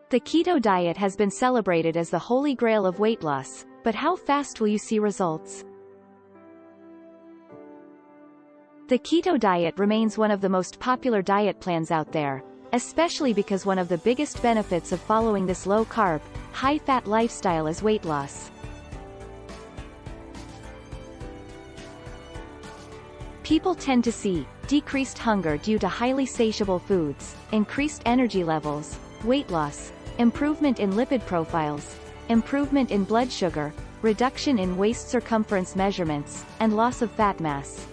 The keto diet has been celebrated as the holy grail of weight loss, but how fast will you see results? The keto diet remains one of the most popular diet plans out there, especially because one of the biggest benefits of following this low-carb, high-fat lifestyle is weight loss. People tend to see decreased hunger due to highly satiable foods, increased energy levels, weight loss, improvement in lipid profiles, improvement in blood sugar, reduction in waist circumference measurements, and loss of fat mass.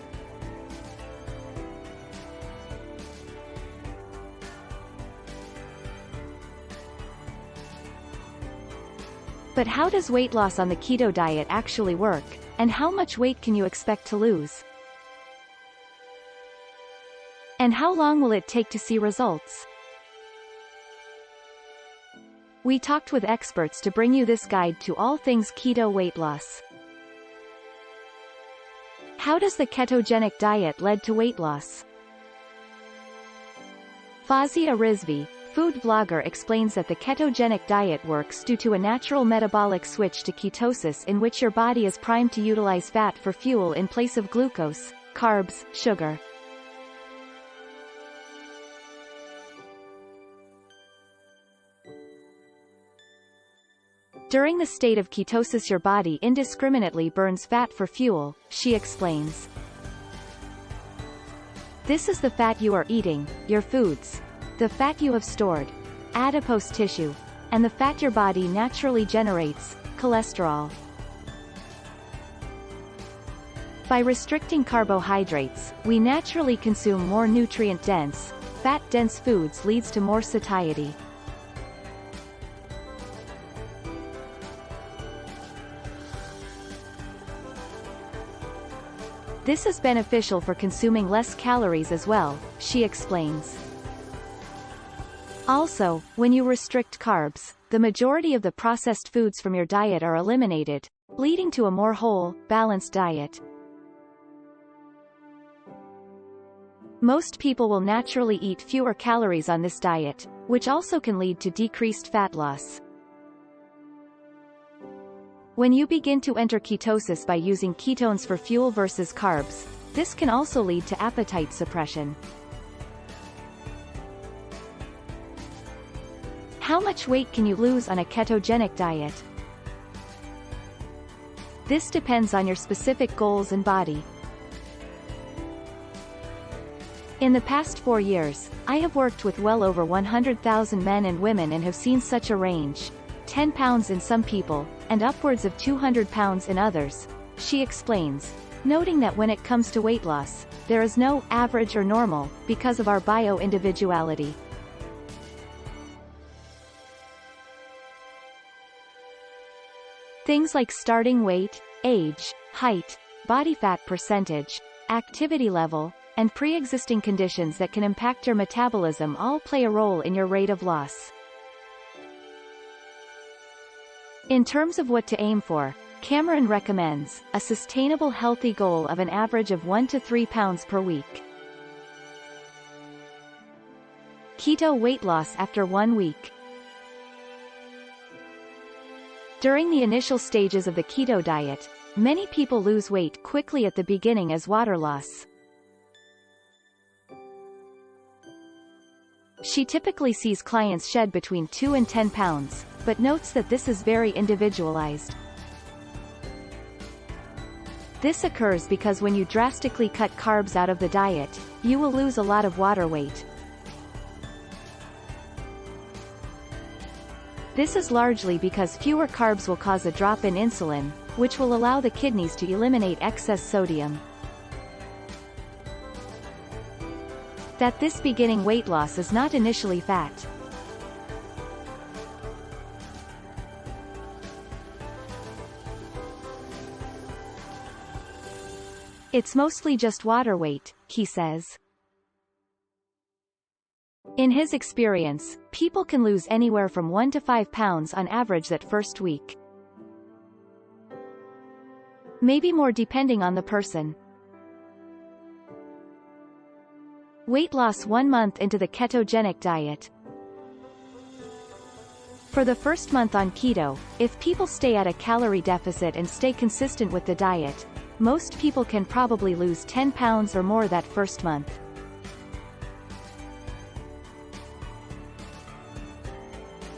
But how does weight loss on the keto diet actually work, and how much weight can you expect to lose? And how long will it take to see results? We talked with experts to bring you this guide to all things keto weight loss. How does the ketogenic diet lead to weight loss? Fazia Rizvi, food blogger, explains that the ketogenic diet works due to a natural metabolic switch to ketosis in which your body is primed to utilize fat for fuel in place of glucose, carbs, sugar. During the state of ketosis, your body indiscriminately burns fat for fuel, she explains. This is the fat you are eating, your foods, the fat you have stored, adipose tissue, and the fat your body naturally generates, cholesterol. By restricting carbohydrates, we naturally consume more nutrient-dense, fat-dense foods, leads to more satiety. This is beneficial for consuming less calories as well, she explains. Also, when you restrict carbs, the majority of the processed foods from your diet are eliminated, leading to a more whole, balanced diet. Most people will naturally eat fewer calories on this diet, which also can lead to decreased fat loss. When you begin to enter ketosis by using ketones for fuel versus carbs, this can also lead to appetite suppression. How much weight can you lose on a ketogenic diet? This depends on your specific goals and body. In the past 4 years, I have worked with well over 100,000 men and women and have seen such a range. 10 pounds in some people, and upwards of 200 pounds in others, she explains, noting that when it comes to weight loss, there is no average or normal, because of our bio-individuality. Things like starting weight, age, height, body fat percentage, activity level, and pre-existing conditions that can impact your metabolism all play a role in your rate of loss. In terms of what to aim for, Cameron recommends a sustainable healthy goal of an average of 1 to 3 pounds per week. Keto weight loss after 1 week. During the initial stages of the keto diet, many people lose weight quickly at the beginning as water loss. She typically sees clients shed between 2 and 10 pounds, but notes that this is very individualized. This occurs because when you drastically cut carbs out of the diet, you will lose a lot of water weight. This is largely because fewer carbs will cause a drop in insulin, which will allow the kidneys to eliminate excess sodium. That this beginning weight loss is not initially fat. It's mostly just water weight, he says. In his experience, people can lose anywhere from 1 to 5 pounds on average that first week. Maybe more depending on the person. Weight loss 1 month into the ketogenic diet. For the first month on keto, if people stay at a calorie deficit and stay consistent with the diet, most people can probably lose 10 pounds or more that first month.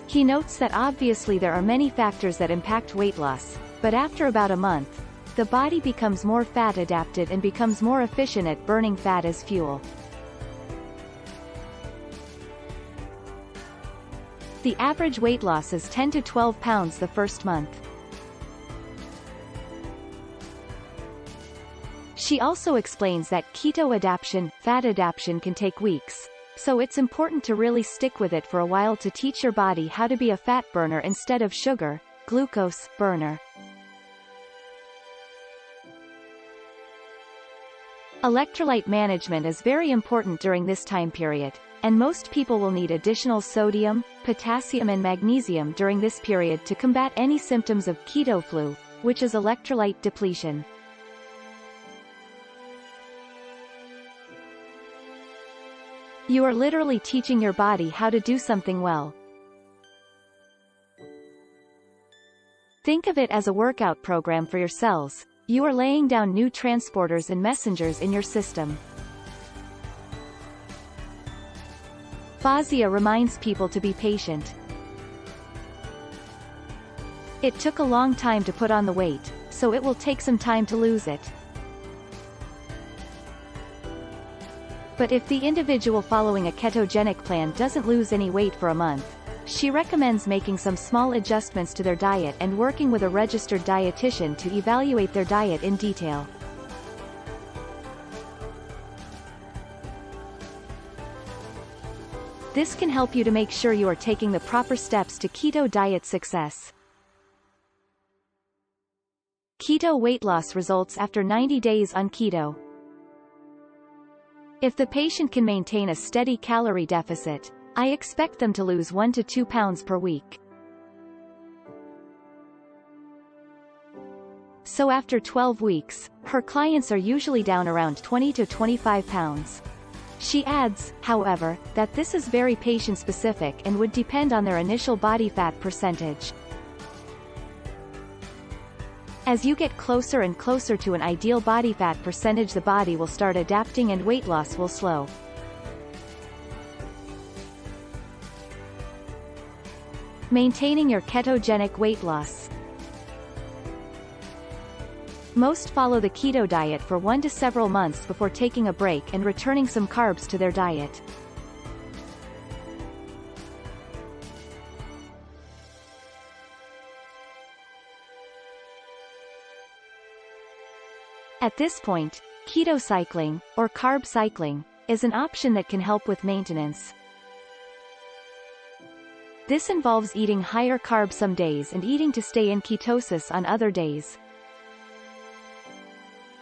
He notes that obviously there are many factors that impact weight loss, but after about a month, the body becomes more fat adapted and becomes more efficient at burning fat as fuel. The average weight loss is 10 to 12 pounds the first month. She also explains that keto adaptation, fat adaptation can take weeks, so it's important to really stick with it for a while to teach your body how to be a fat burner instead of sugar, glucose, burner. Electrolyte management is very important during this time period, and most people will need additional sodium, potassium and magnesium during this period to combat any symptoms of keto flu, which is electrolyte depletion. You are literally teaching your body how to do something well. Think of it as a workout program for your cells. You are laying down new transporters and messengers in your system. Fazia reminds people to be patient. It took a long time to put on the weight, so it will take some time to lose it. But if the individual following a ketogenic plan doesn't lose any weight for a month, she recommends making some small adjustments to their diet and working with a registered dietitian to evaluate their diet in detail. This can help you to make sure you are taking the proper steps to keto diet success. Keto weight loss results after 90 days on keto. If the patient can maintain a steady calorie deficit, I expect them to lose 1 to 2 pounds per week. So after 12 weeks, her clients are usually down around 20 to 25 pounds. She adds, however, that this is very patient-specific and would depend on their initial body fat percentage. As you get closer and closer to an ideal body fat percentage, the body will start adapting and weight loss will slow. Maintaining your ketogenic weight loss. Most follow the keto diet for 1 to several months before taking a break and returning some carbs to their diet. At this point, keto cycling, or carb cycling, is an option that can help with maintenance. This involves eating higher carbs some days and eating to stay in ketosis on other days.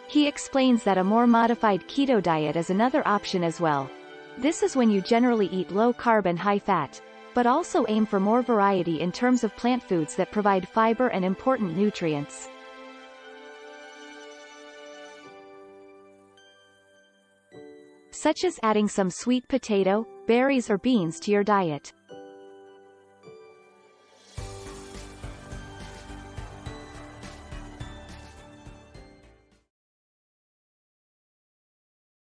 He explains that a more modified keto diet is another option as well. This is when you generally eat low carb and high fat, but also aim for more variety in terms of plant foods that provide fiber and important nutrients. Such as adding some sweet potato, berries or beans to your diet.